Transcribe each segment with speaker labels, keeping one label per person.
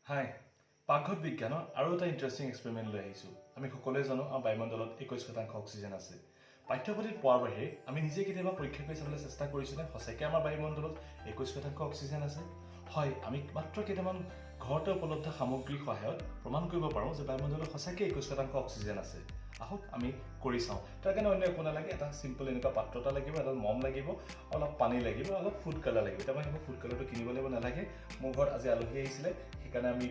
Speaker 1: হাই, পাকঘৰ বিজ্ঞানৰ আৰু এটা ইণ্টাৰেষ্টিং এক্সপেৰিমেণ্ট লৈ আহিছোঁ। আমি সকলোৱে জানো আমাৰ বায়ুমণ্ডলত 21% অক্সিজেন আছে। পাঠ্যপুথিত পোৱাৰ বাহিৰে আমি নিজে কেতিয়াবা পৰীক্ষা কৰি চাবলৈ চেষ্টা কৰিছোঁনে সঁচাকৈ আমাৰ বায়ুমণ্ডলত 21% অক্সিজেন আছে? হয়, আমি মাত্ৰ কেইটামান ঘৰতে উপলব্ধ সামগ্ৰীৰ সহায়ত প্ৰমাণ কৰিব পাৰোঁ যে বায়ুমণ্ডলত সঁচাকৈ 21% অক্সিজেন আছে। আহক আমি কৰি চাওঁ। তাৰ কাৰণে অন্য একো নালাগে, এটা চিম্পল এনেকুৱা পাত্ৰ এটা লাগিব, এডাল মম লাগিব, অলপ পানী লাগিব, অলপ ফুড কালাৰ লাগিব। এতিয়া মই সেইবোৰ ফুড কালাৰটো কিনিব লাগিব নালাগে। মোৰ ঘৰত আজি আলহী আহিছিলে, সেইকাৰণে আমি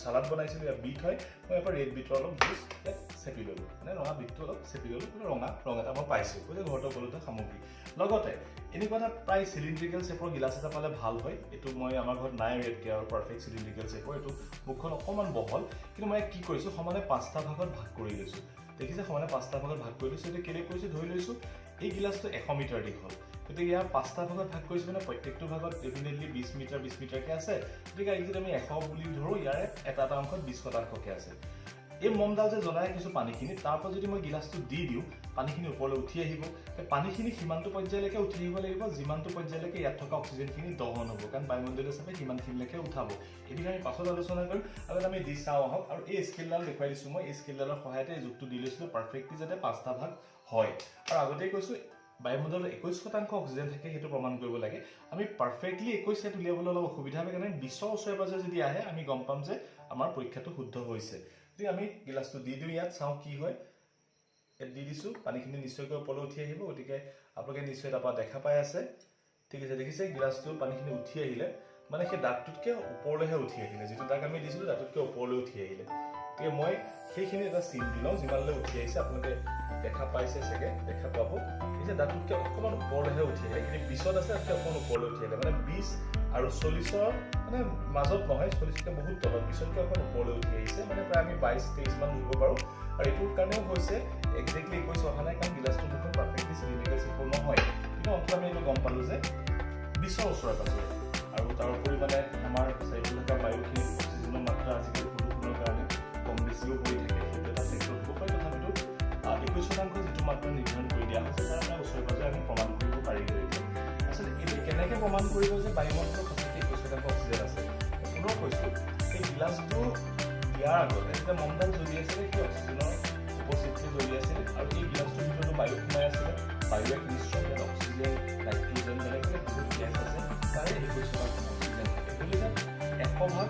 Speaker 1: চালাড বনাইছিলোঁ। ইয়াত বিট হয়, মই ইয়াৰ পৰা ৰেড বিটৰ অলপ জুচ ইয়াত চেপি ল'লোঁ, মানে ৰঙা বিটটো অলপ চেপি ল'লোঁ, ৰঙা এটা মই পাইছোঁ, গতিকে ঘৰতে উপলব্ধ সামগ্ৰী। লগতে এনেকুৱা এটা প্ৰায় চিলিণ্ড্ৰিকেল শ্বেপৰ গিলাচ এটা পালে ভাল হয়। এইটো মই আমাৰ ঘৰত নাই, ৰেড কেয়াৰ পাৰফেক্ট চিলিণ্ড্ৰিকেল শ্বেপৰ। এইটো মুখখন অকণমান বহল, কিন্তু মই কি কৰিছোঁ সমানে 5টা ভাগত ভাগ কৰি লৈছোঁ। দেখিছে, সমানে 5টা ভাগত ভাগ কৰি লৈছোঁ। এতিয়া কেলৈ কৰিছোঁ, ধৰি লৈছোঁ এই গিলাচটো 100 মিটাৰ দীঘল, গতিকে ইয়াৰ 5টা ভাগত ভাগ কৰিছোঁ, মানে প্ৰত্যেকটো ভাগত ডেফিনেটলি 20 মিটাৰকৈ আছে। গতিকে যদি আমি 100 বুলি ধৰোঁ, ইয়াৰে এটা অংশত 20%কৈ আছে। এই মমডাল যে জ্বলাই ৰাখিছোঁ পানীখিনি, তাৰ পৰা যদি মই গিলাচটো দি দিওঁ, পানীখিনি ওপৰলৈ উঠি আহিব। পানীখিনি সিমানটো পৰ্যায়লৈকে উঠি আহিব লাগিব যিমানটো পৰ্যায়লৈকে ইয়াত থকা অক্সিজেনখিনি দহন হ'ব, কাৰণ বায়ুমণ্ডলীয় চাপে সিমানখিনিলৈকে উঠাব। এইবিলাক আমি পাছত আলোচনা কৰিম। আৰু আমি দি চাওঁ আহক। আৰু এই স্কেলডাল দেখুৱাই দিছোঁ মই, এই স্কেলডালৰ সহায়তে এই জোখটো দি লৈছিলোঁ পাৰফেক্টলি, যাতে 5টা ভাগ হয়। আৰু আগতেই কৈছোঁ বায়ুমণ্ডলত 21% অক্সিজেন থাকে, সেইটো প্ৰমাণ কৰিব লাগে। আমি পাৰফেক্টলি 21 ইয়াত উলিয়াবলৈ অলপ অসুবিধা হয়, কাৰণে 20ৰ ওচৰে পাজৰে যদি আহে আমি গম পাম যে আমাৰ পৰীক্ষাটো শুদ্ধ হৈছে। গতিকে আমি গিলাচটো দি দিওঁ, ইয়াত চাওঁ কি হয়। ইয়াত দি দিছোঁ, পানীখিনি নিশ্চয়কৈ ওপৰলৈ উঠি আহিব, গতিকে আপোনালোকে নিশ্চয় তাৰপৰা দেখা পাই আছে। ঠিক আছে, দেখিছে গিলাচটো পানীখিনি উঠি আহিলে, মানে সেই দাগটোতকৈ ওপৰলৈহে উঠি আহিলে। যিটো দাগ আমি দিছিলোঁ দাগটোতকৈ ওপৰলৈ উঠি আহিলে। গতিকে মই সেইখিনি এটা চিন দি লওঁ, যিমানলৈ উঠি আহিছে আপোনালোকে দেখা পাইছে চাগে, দেখা পাব। এই যে দাগটোতকৈ অকণমান ওপৰলৈহে উঠি আহিলে, কিন্তু 20ত আছে, তাতকৈ অকণমান ওপৰলৈ উঠি আহিলে, মানে 20 আৰু 40ৰ মানে মাজত নহয়, 40তকৈ বহুত তলত, 20তকৈ অকণ ওপৰলৈ উঠি আহিছে, মানে প্ৰায় আমি 22-23 মান ধৰিব পাৰোঁ। আৰু এইটোৰ কাৰণেও হৈছে একজেক্টলি 21 অহা নাই, কাৰণ গিলাচটোৰ মুখত পাৰফেক্টলি চিলিণ্ড্ৰিকেল শ্বেপৰ নহয়, কিন্তু অন্তত আমি এইটো গম পালোঁ যে 20ৰ ওচৰে পাজৰে। আৰু তাৰোপৰি মানে আমাৰ চাৰিওফালে থকা বায়ুখিনি অক্সিজেনৰ মাত্ৰা আজিকালি প্ৰদূষণৰ কাৰণে কম বেছিও হৈ থাকে, সেইটো এটা ফেক্টৰ হ'ব পাৰে। তথাপিতো 21% যিটো মাত্ৰা নিৰ্ধাৰণ কৰি দিয়া হৈছে, তাৰ মানে ওচৰে পাজৰে আমি প্ৰমাণ কৰিব পাৰিলোঁ। আচলতে এইটো কেনেকৈ প্ৰমাণ কৰিব যে বায়ুমণ্ডলত সঁচাকৈ 21% অক্সিজেন আছে? পুনৰ কৈছোঁ, এই গিলাচটো দিয়াৰ আগতে যেতিয়া মমডাল জ্বলি আছিলে, সেই অক্সিজেনৰ উপস্থিতি জ্বলি আছিলে, আৰু এই গিলাচটোৰ ভিতৰতো বায়ু সোমাই আছিলে। বায়ুৱে নিশ্চয় ইয়াত অক্সিজেন, নাইট্ৰজেন, বেলেগ বহুত গেছ আছে, তাৰে 21% অক্সিজেন থাকে। গতিকে 100 ভাগ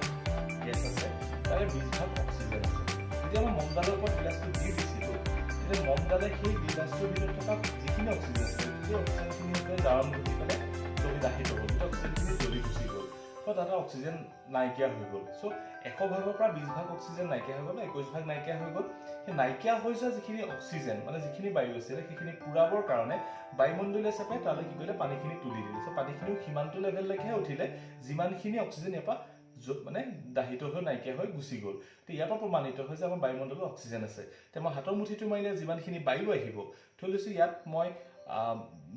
Speaker 1: গেছ আছে, তাৰে 20 ভাগ অক্সিজেন আছে। যেতিয়া মই মমডালৰ ওপৰত গিলাচটো দি দিছিলোঁ, তেতিয়া মমডালে সেই গিলাচটোৰ ভিতৰত থকা যিখিনি অক্সিজেন আছিলে, সেই অক্সিজেনখিনিৰ জাৰণ ঘটি পেলাই জ্বলি দাহিত হ'ল, গোটেই অক্সিজেনখিনি জ্বলি গুচি গ'ল। তাতে অক্সিজেন নাইকিয়া হৈ গ'ল। চ' 100 ভাগৰ পৰা 20 ভাগ অক্সিজেন নাইকিয়া হৈ গ'ল, 21 ভাগ নাইকিয়া হৈ গ'ল। সেই নাইকিয়া হৈ যোৱা যিখিনি অক্সিজেন, মানে যিখিনি বায়ু আছিলে, সেইখিনি পুৰাবৰ কাৰণে বায়ুমণ্ডলীয় চাপে তালৈ কি কৰিলে, পানীখিনি তুলি দিলে। চ' পানীখিনিও সিমানটো লেভেললৈকেহে উঠিলে যিমানখিনি অক্সিজেন ইয়াৰ পৰা মানে দাহিত হৈ নাইকিয়া হৈ গুচি গ'ল। তো ইয়াৰ পৰা প্ৰমাণিত হয় যে আমাৰ বায়ুমণ্ডলত অক্সিজেন আছে। এতিয়া মই হাতৰ মুঠিটো মাৰিলে যিমানখিনি বায়ু আহিব, ধৰি লৈছোঁ ইয়াত মই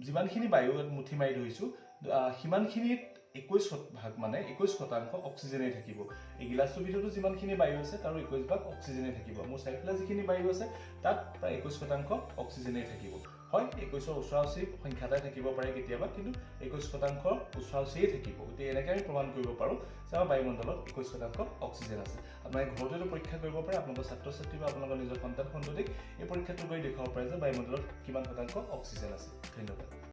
Speaker 1: যিমানখিনি বায়ু মুঠি মাৰি ধৰিছোঁ, সিমানখিনিত 21 ভাগ মানে 21% অক্সিজেনেই থাকিব। এই গিলাচটোৰ ভিতৰতো যিমানখিনি বায়ু আছে, তাৰো 21 ভাগ অক্সিজেনেই থাকিব। মোৰ চাৰিওফালে যিখিনি বায়ু আছে, তাত প্ৰায় 21% অক্সিজেনেই থাকিব। হয়, 21ৰ ওচৰা ওচৰি সংখ্যা এটাই থাকিব পাৰে কেতিয়াবা, কিন্তু 21% ওচৰা ওচৰিয়েই থাকিব। গতিকে এনেকৈ আমি প্ৰমাণ কৰিব পাৰোঁ যে আমাৰ বায়ুমণ্ডলত 21% অক্সিজেন আছে। আপোনালোকে ঘৰতেতো পৰীক্ষা কৰিব পাৰে, আপোনালোকৰ ছাত্ৰ ছাত্ৰী বা আপোনালোকৰ নিজৰ সন্তান সন্ততিক এই পৰীক্ষাটো কৰি দেখুৱাব পাৰে যে বায়ুমণ্ডলত কিমান শতাংশ অক্সিজেন আছে। ধন্যবাদ।